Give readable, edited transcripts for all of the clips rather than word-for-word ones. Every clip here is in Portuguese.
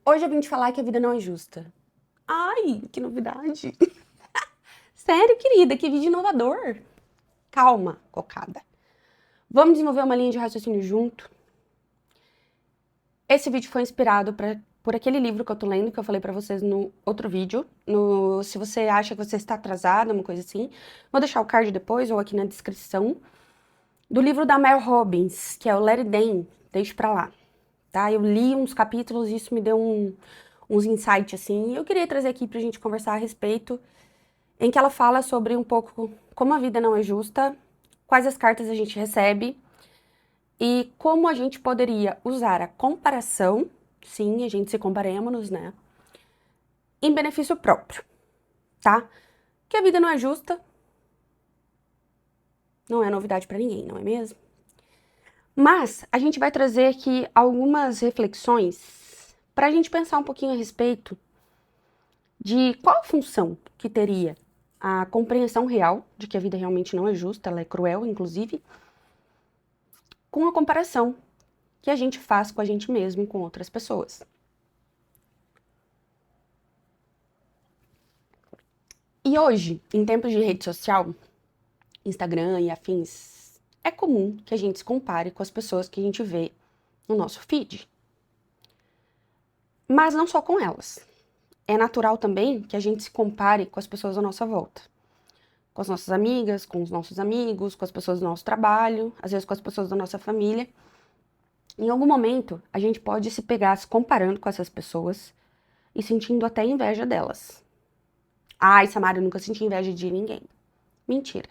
Hoje eu vim te falar que a vida não é justa. Ai, que novidade. Sério, querida, que vídeo inovador. Calma, cocada. Vamos desenvolver uma linha de raciocínio junto. Esse vídeo foi inspirado por aquele livro que eu tô lendo, que eu falei pra vocês no outro vídeo. Se você acha que você está atrasada, uma coisa assim, vou deixar o card depois ou aqui na descrição. Do livro da Mel Robbins, que é o Let It Rain, deixa pra lá. Tá? Eu li uns capítulos e isso me deu uns insights, assim. Eu queria trazer aqui pra gente conversar a respeito, em que ela fala sobre um pouco como a vida não é justa, quais as cartas a gente recebe e como a gente poderia usar a comparação, sim, a gente se comparemos, né, em benefício próprio, tá? Que a vida não é justa, não é novidade pra ninguém, não é mesmo? Mas a gente vai trazer aqui algumas reflexões pra gente pensar um pouquinho a respeito de qual a função que teria a compreensão real de que a vida realmente não é justa, ela é cruel, inclusive, com a comparação que a gente faz com a gente mesmo e com outras pessoas. E hoje, em tempos de rede social, Instagram e afins, é comum que a gente se compare com as pessoas que a gente vê no nosso feed. Mas não só com elas. É natural também que a gente se compare com as pessoas à nossa volta. Com as nossas amigas, com os nossos amigos, com as pessoas do nosso trabalho, às vezes com as pessoas da nossa família. Em algum momento, a gente pode se pegar se comparando com essas pessoas e sentindo até inveja delas. Ai, Samara, eu nunca senti inveja de ninguém. Mentira.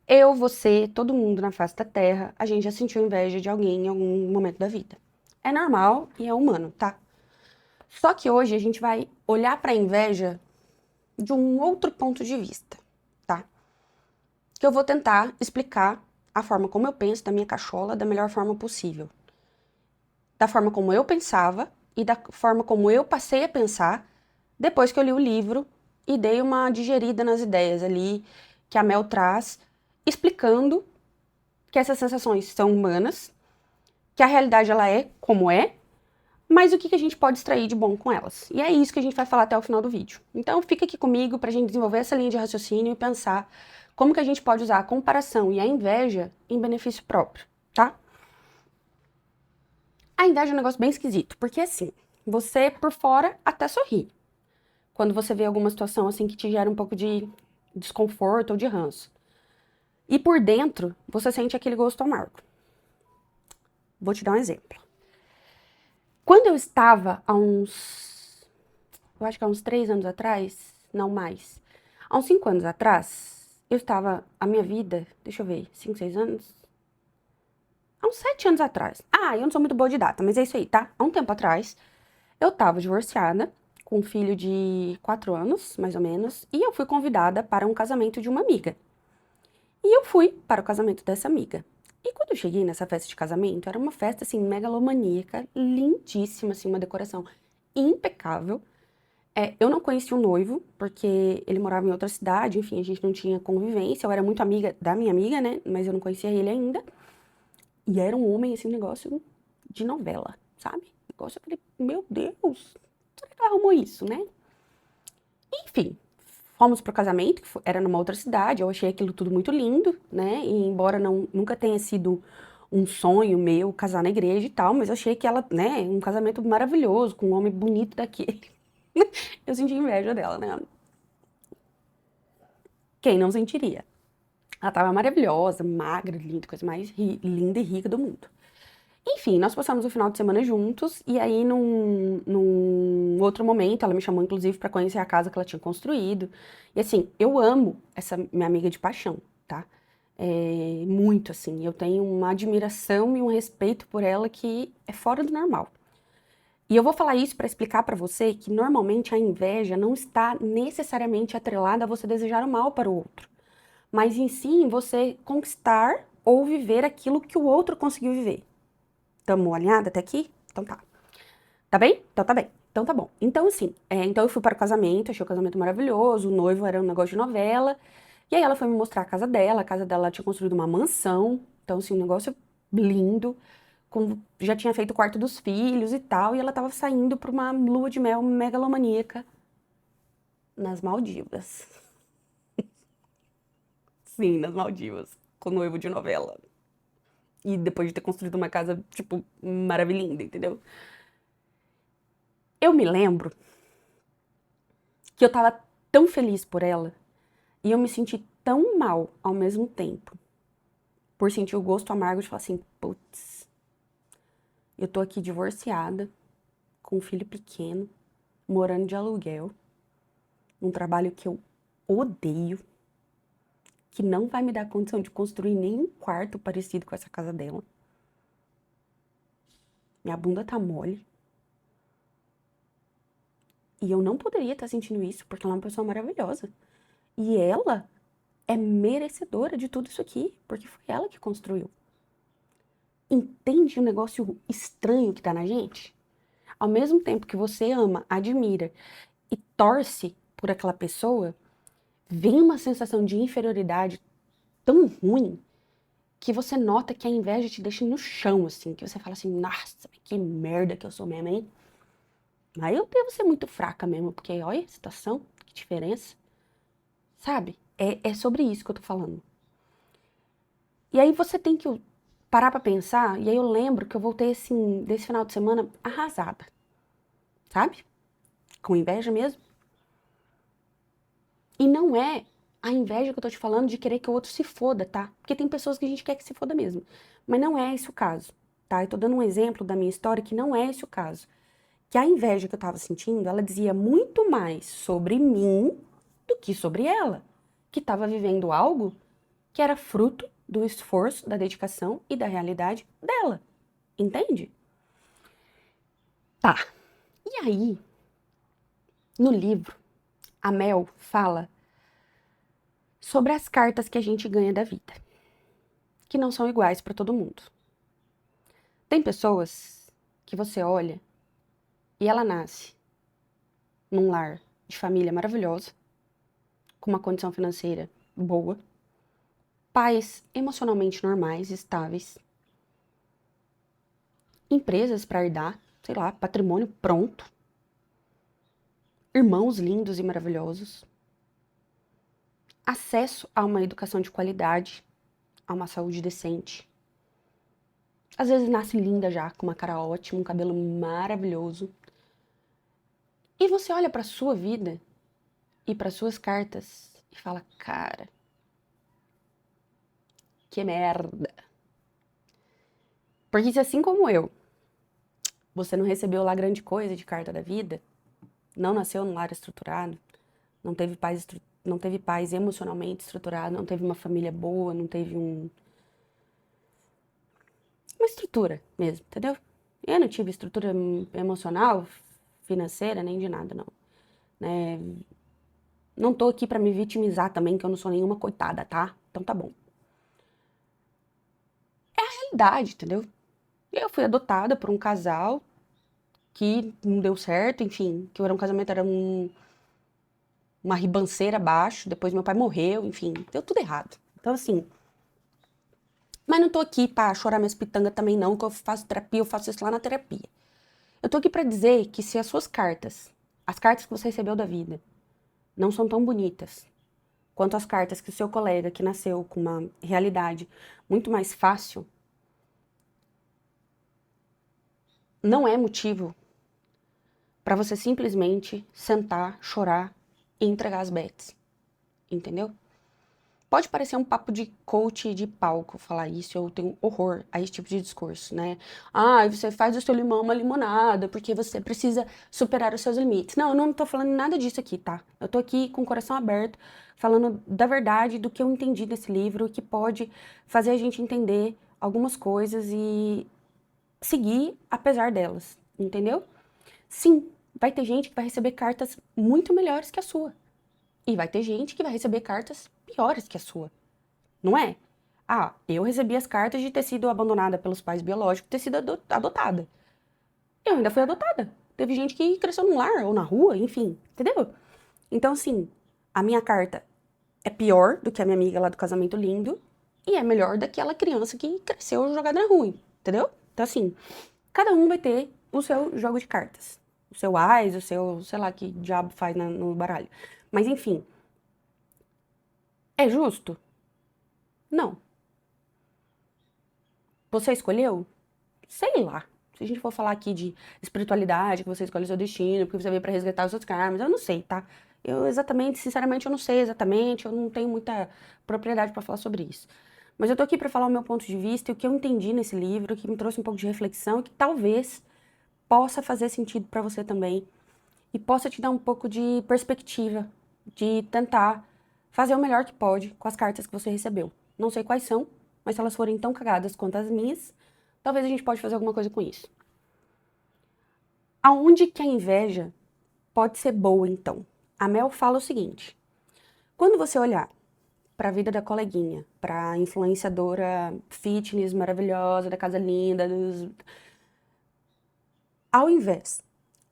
Eu, você, todo mundo na face da Terra, a gente já sentiu inveja de alguém em algum momento da vida. É normal e é humano, tá? Só que hoje a gente vai olhar pra inveja de um outro ponto de vista, tá? Que eu vou tentar explicar a forma como eu penso da minha cachola da melhor forma possível. Da forma como eu pensava e da forma como eu passei a pensar depois que eu li o livro e dei uma digerida nas ideias ali que a Mel traz, explicando que essas sensações são humanas, que a realidade ela é como é, mas o que a gente pode extrair de bom com elas. E é isso que a gente vai falar até o final do vídeo. Então fica aqui comigo pra gente desenvolver essa linha de raciocínio e pensar como que a gente pode usar a comparação e a inveja em benefício próprio, tá? A inveja é um negócio bem esquisito, porque assim, você por fora até sorri quando você vê alguma situação assim que te gera um pouco de desconforto ou de ranço. E por dentro, você sente aquele gosto amargo. Vou te dar um exemplo. Quando eu estava eu acho que há uns 3 anos atrás, não mais, há uns 5 anos atrás, eu estava, a minha vida, deixa eu ver, 5, 6 anos? Há uns 7 anos atrás. Ah, eu não sou muito boa de data, mas é isso aí, tá? Há um tempo atrás, eu estava divorciada, com um filho de 4 anos, mais ou menos, e eu fui convidada para um casamento de uma amiga. E eu fui para o casamento dessa amiga. E quando eu cheguei nessa festa de casamento, era uma festa, assim, megalomaníaca, lindíssima, assim, uma decoração impecável. Eu não conhecia o noivo, porque ele morava em outra cidade, enfim, a gente não tinha convivência. Eu era muito amiga da minha amiga, né? Mas eu não conhecia ele ainda. E era um homem, assim, um negócio de novela, sabe? Negócio, eu falei, meu Deus, será que ela arrumou isso, né? Enfim, fomos pro casamento, que era numa outra cidade. Eu achei aquilo tudo muito lindo, né? E embora nunca tenha sido um sonho meu casar na igreja e tal, mas eu achei que ela, né, um casamento maravilhoso, com um homem bonito daquele. Eu senti inveja dela, né? Quem não sentiria? Ela tava maravilhosa, magra, linda, coisa mais linda e rica do mundo. Enfim, nós passamos o final de semana juntos, e aí num outro momento, ela me chamou inclusive pra conhecer a casa que ela tinha construído. E assim, eu amo essa minha amiga de paixão, tá? Muito assim, eu tenho uma admiração e um respeito por ela que é fora do normal. E eu vou falar isso pra explicar pra você que normalmente a inveja não está necessariamente atrelada a você desejar o mal para o outro, mas em si em você conquistar ou viver aquilo que o outro conseguiu viver. Tamo alinhada até aqui? Então tá. Tá bem? Então tá bem. Então tá bom. Então assim, então eu fui para o casamento, achei o casamento maravilhoso, o noivo era um negócio de novela. E aí ela foi me mostrar a casa dela tinha construído uma mansão, então assim, um negócio lindo, já tinha feito o quarto dos filhos e tal, e ela tava saindo pra uma lua de mel megalomaníaca nas Maldivas. Sim, nas Maldivas, com o noivo de novela. E depois de ter construído uma casa, tipo, maravilhinda, entendeu? Eu me lembro que eu tava tão feliz por ela e eu me senti tão mal ao mesmo tempo. Por sentir o gosto amargo de falar assim, putz, eu tô aqui divorciada, com um filho pequeno, morando de aluguel, num trabalho que eu odeio, que não vai me dar condição de construir nenhum quarto parecido com essa casa dela. Minha bunda tá mole. E eu não poderia estar sentindo isso, porque ela é uma pessoa maravilhosa. E ela é merecedora de tudo isso aqui, porque foi ela que construiu. Entende o negócio estranho que tá na gente? Ao mesmo tempo que você ama, admira e torce por aquela pessoa, vem uma sensação de inferioridade tão ruim que você nota que a inveja te deixa no chão, assim, que você fala assim, nossa, que merda que eu sou mesmo, hein? Mas eu devo ser muito fraca mesmo, porque olha a situação, que diferença. Sabe? É sobre isso que eu tô falando. E aí você tem que parar pra pensar, e aí eu lembro que eu voltei, assim, desse final de semana arrasada. Sabe? Com inveja mesmo. E não é a inveja que eu tô te falando de querer que o outro se foda, tá? Porque tem pessoas que a gente quer que se foda mesmo. Mas não é esse o caso, tá? Eu tô dando um exemplo da minha história que não é esse o caso. Que a inveja que eu tava sentindo, ela dizia muito mais sobre mim do que sobre ela, que tava vivendo algo que era fruto do esforço, da dedicação e da realidade dela. Entende? Tá. E aí, no livro, a Mel fala sobre as cartas que a gente ganha da vida, que não são iguais para todo mundo. Tem pessoas que você olha e ela nasce num lar de família maravilhosa, com uma condição financeira boa, pais emocionalmente normais, estáveis, empresas para herdar, sei lá, patrimônio pronto, irmãos lindos e maravilhosos, acesso a uma educação de qualidade, a uma saúde decente. Às vezes nasce linda já, com uma cara ótima, um cabelo maravilhoso. E você olha para sua vida e para suas cartas e fala, cara, que merda. Porque se assim como eu, você não recebeu lá grande coisa de carta da vida, não nasceu num lar estruturado, não teve pais emocionalmente estruturados, não teve uma família boa, não teve uma estrutura mesmo, entendeu? Eu não tive estrutura emocional, financeira, nem de nada, não. Né? Não tô aqui pra me vitimizar também, que eu não sou nenhuma coitada, tá? Então tá bom. É a realidade, entendeu? Eu fui adotada por um casal que não deu certo, enfim, que era um casamento, era uma ribanceira abaixo, depois meu pai morreu, enfim, deu tudo errado. Então, assim, mas não tô aqui pra chorar minhas pitangas também não, que eu faço terapia, eu faço isso lá na terapia. Eu tô aqui pra dizer que se as suas cartas, as cartas que você recebeu da vida, não são tão bonitas quanto as cartas que o seu colega que nasceu com uma realidade muito mais fácil, não é motivo pra você simplesmente sentar, chorar e entregar as bets, entendeu? Pode parecer um papo de coach de palco falar isso, eu tenho horror a esse tipo de discurso, né? Ah, você faz do seu limão uma limonada porque você precisa superar os seus limites. Não, eu não tô falando nada disso aqui, tá? Eu tô aqui com o coração aberto, falando da verdade, do que eu entendi desse livro, que pode fazer a gente entender algumas coisas e seguir apesar delas, entendeu? Sim, vai ter gente que vai receber cartas muito melhores que a sua. E vai ter gente que vai receber cartas piores que a sua, não é? Ah, eu recebi as cartas de ter sido abandonada pelos pais biológicos, ter sido adotada. Eu ainda fui adotada. Teve gente que cresceu num lar ou na rua, enfim, entendeu? Então, assim, a minha carta é pior do que a minha amiga lá do casamento lindo e é melhor daquela criança que cresceu jogada na rua, entendeu? Então, assim, cada um vai ter o seu jogo de cartas. O seu ás, o seu, sei lá, que diabo faz no baralho. Mas, enfim, é justo? Não. Você escolheu? Sei lá. Se a gente for falar aqui de espiritualidade, que você escolhe o seu destino, porque você veio pra resgatar os seus karmas, eu não sei, tá? Eu exatamente, sinceramente, eu não sei exatamente, eu não tenho muita propriedade pra falar sobre isso. Mas eu tô aqui pra falar o meu ponto de vista e o que eu entendi nesse livro, que me trouxe um pouco de reflexão e que talvez possa fazer sentido pra você também e possa te dar um pouco de perspectiva, de tentar fazer o melhor que pode com as cartas que você recebeu. Não sei quais são, mas se elas forem tão cagadas quanto as minhas, talvez a gente pode fazer alguma coisa com isso. Aonde que a inveja pode ser boa, então? A Mel fala o seguinte: quando você olhar para a vida da coleguinha, para a influenciadora fitness maravilhosa, da casa linda, ao invés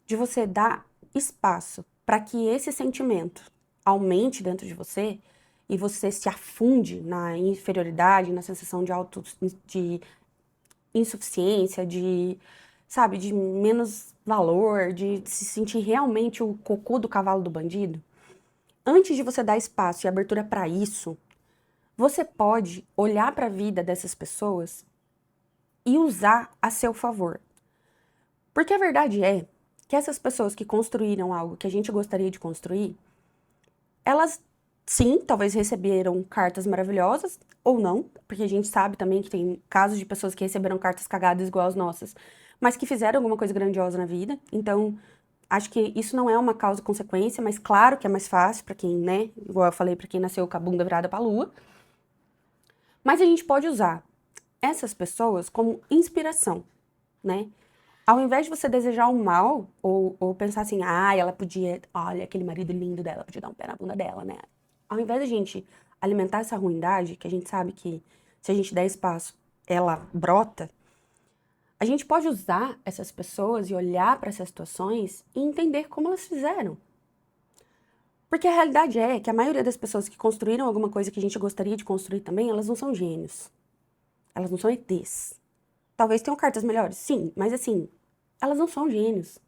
de você dar espaço para que esse sentimento aumente dentro de você e você se afunde na inferioridade, na sensação de insuficiência, de, sabe, de menos valor, de se sentir realmente o cocô do cavalo do bandido, antes de você dar espaço e abertura para isso, você pode olhar para a vida dessas pessoas e usar a seu favor. Porque a verdade é que essas pessoas que construíram algo que a gente gostaria de construir, elas sim, talvez receberam cartas maravilhosas ou não, porque a gente sabe também que tem casos de pessoas que receberam cartas cagadas igual as nossas, mas que fizeram alguma coisa grandiosa na vida. Então, acho que isso não é uma causa e consequência, mas claro que é mais fácil pra quem, né, igual eu falei, pra quem nasceu com a bunda virada pra lua. Mas a gente pode usar essas pessoas como inspiração, né? Ao invés de você desejar o mal, ou pensar assim, ah, ela podia, olha, aquele marido lindo dela, podia dar um pé na bunda dela, né? Ao invés da gente alimentar essa ruindade, que a gente sabe que se a gente der espaço, ela brota, a gente pode usar essas pessoas e olhar para essas situações e entender como elas fizeram. Porque a realidade é que a maioria das pessoas que construíram alguma coisa que a gente gostaria de construir também, elas não são gênios. Elas não são ETs. Talvez tenham cartas melhores, sim, mas assim, elas não são gênios.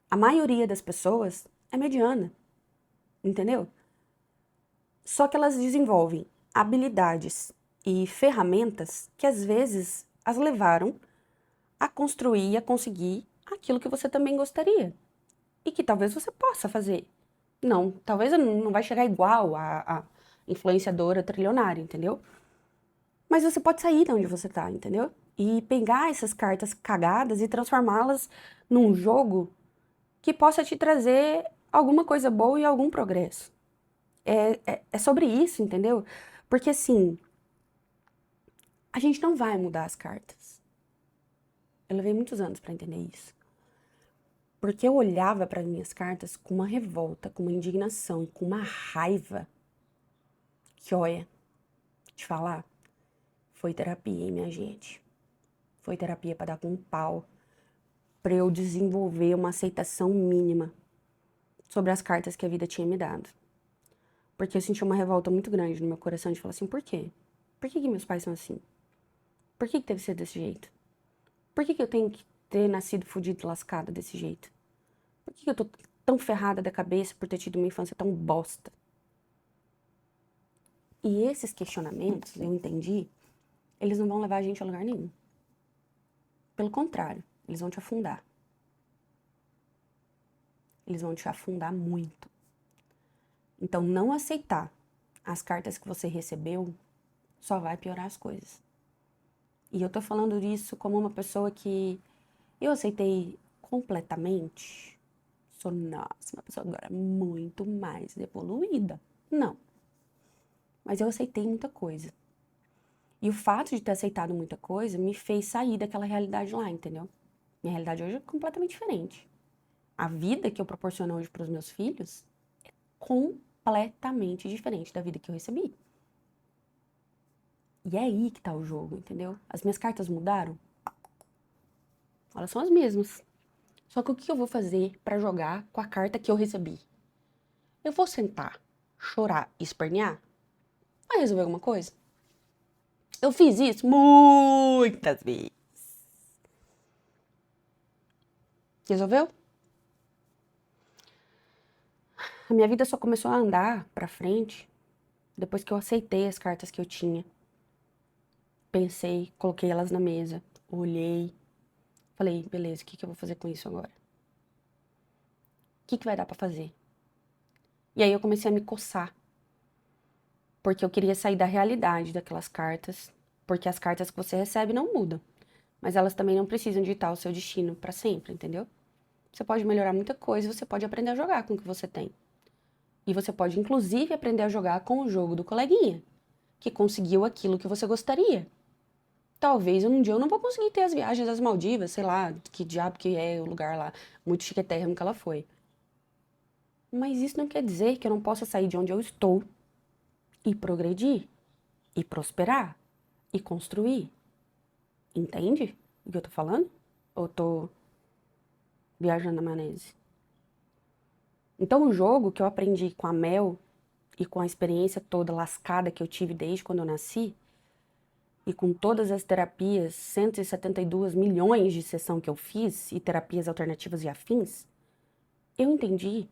A maioria das pessoas é mediana, entendeu? Só que elas desenvolvem habilidades e ferramentas que às vezes as levaram a construir e a conseguir aquilo que você também gostaria. E que talvez você possa fazer. Não, talvez não vai chegar igual a influenciadora trilionária, entendeu? Mas você pode sair de onde você tá, entendeu? E pegar essas cartas cagadas e transformá-las num jogo que possa te trazer alguma coisa boa e algum progresso. É sobre isso, entendeu? Porque assim, a gente não vai mudar as cartas. Eu levei muitos anos pra entender isso. Porque eu olhava para minhas cartas com uma revolta, com uma indignação, com uma raiva. Que olha, te falar, foi terapia, hein, minha gente. Foi terapia pra dar com um pau, pra eu desenvolver uma aceitação mínima sobre as cartas que a vida tinha me dado. Porque eu senti uma revolta muito grande no meu coração de falar assim, por quê? Por que meus pais são assim? Por que teve que ser desse jeito? Por que eu tenho que ter nascido fudido e lascada desse jeito? Por que eu tô tão ferrada da cabeça por ter tido uma infância tão bosta? E esses questionamentos, eu entendi, eles não vão levar a gente a lugar nenhum. Pelo contrário, eles vão te afundar. Eles vão te afundar muito. Então, não aceitar as cartas que você recebeu só vai piorar as coisas. E eu tô falando isso como uma pessoa que eu aceitei completamente. Sou, nossa, uma pessoa agora muito mais evoluída. Não. Mas eu aceitei muita coisa. E o fato de ter aceitado muita coisa me fez sair daquela realidade lá, entendeu? Minha realidade hoje é completamente diferente. A vida que eu proporciono hoje para os meus filhos é completamente diferente da vida que eu recebi. E é aí que tá o jogo, entendeu? As minhas cartas mudaram? Elas são as mesmas. Só que o que eu vou fazer para jogar com a carta que eu recebi? Eu vou sentar, chorar e espernear? Vai resolver alguma coisa? Eu fiz isso muitas vezes. Resolveu? A minha vida só começou a andar pra frente depois que eu aceitei as cartas que eu tinha. Pensei, coloquei elas na mesa, olhei, falei, beleza, o que que eu vou fazer com isso agora? O que que vai dar pra fazer? E aí eu comecei a me coçar, porque eu queria sair da realidade daquelas cartas, porque as cartas que você recebe não mudam, mas elas também não precisam ditar o seu destino pra sempre, entendeu? Você pode melhorar muita coisa, você pode aprender a jogar com o que você tem. E você pode, inclusive, aprender a jogar com o jogo do coleguinha, que conseguiu aquilo que você gostaria. Talvez um dia eu não vou conseguir ter as viagens às Maldivas, sei lá, que diabo que é o lugar lá, muito chiquetérrimo que ela foi. Mas isso não quer dizer que eu não possa sair de onde eu estou e progredir, e prosperar, e construir. Entende o que eu tô falando? Ou tô viajando na maionese? Então, o jogo que eu aprendi com a Mel e com a experiência toda lascada que eu tive desde quando eu nasci, e com todas as terapias, 172 milhões de sessão que eu fiz, e terapias alternativas e afins, eu entendi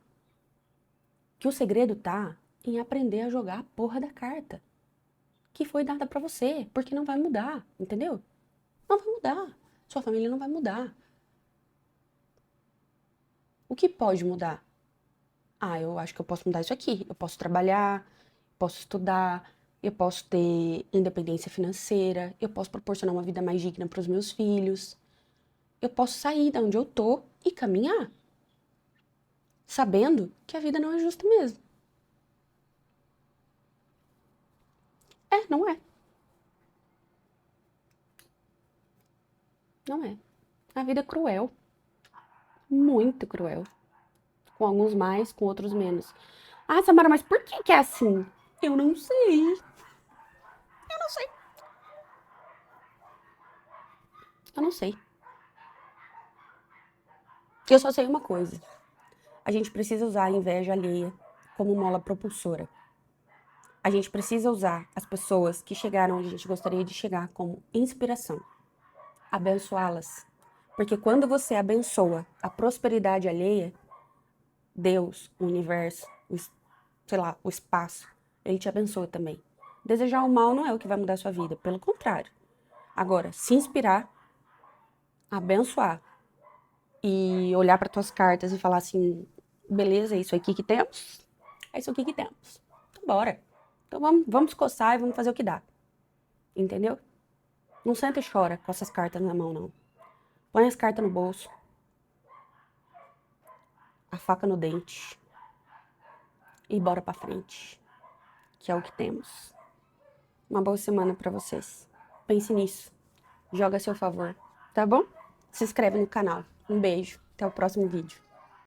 que o segredo tá em aprender a jogar a porra da carta que foi dada pra você, porque não vai mudar, entendeu? Não vai mudar. Sua família não vai mudar. O que pode mudar? Ah, eu acho que eu posso mudar isso aqui. Eu posso trabalhar, posso estudar, eu posso ter independência financeira, eu posso proporcionar uma vida mais digna para os meus filhos. Eu posso sair da onde eu tô e caminhar, sabendo que a vida não é justa mesmo. É, não é. Não é. A vida é cruel, muito cruel. Com alguns mais, com outros menos. Ah, Samara, mas por que que é assim? Eu não sei. Eu não sei. Eu não sei. Eu só sei uma coisa. A gente precisa usar a inveja alheia como mola propulsora. A gente precisa usar as pessoas que chegaram onde a gente gostaria de chegar como inspiração. Abençoá-las. Porque quando você abençoa a prosperidade alheia, Deus, o universo, sei lá, o espaço, ele te abençoa também. Desejar o mal não é o que vai mudar a sua vida, pelo contrário. Agora, se inspirar, abençoar e olhar para tuas cartas e falar assim, beleza, é isso aqui que temos? É isso aqui que temos. Então, bora. Então vamos coçar e vamos fazer o que dá. Entendeu? Não senta e chora com essas cartas na mão, não. Põe as cartas no bolso, a faca no dente e bora pra frente, que é o que temos. Uma boa semana pra vocês. Pense nisso. Joga a seu favor, tá bom? Se inscreve no canal. Um beijo. Até o próximo vídeo.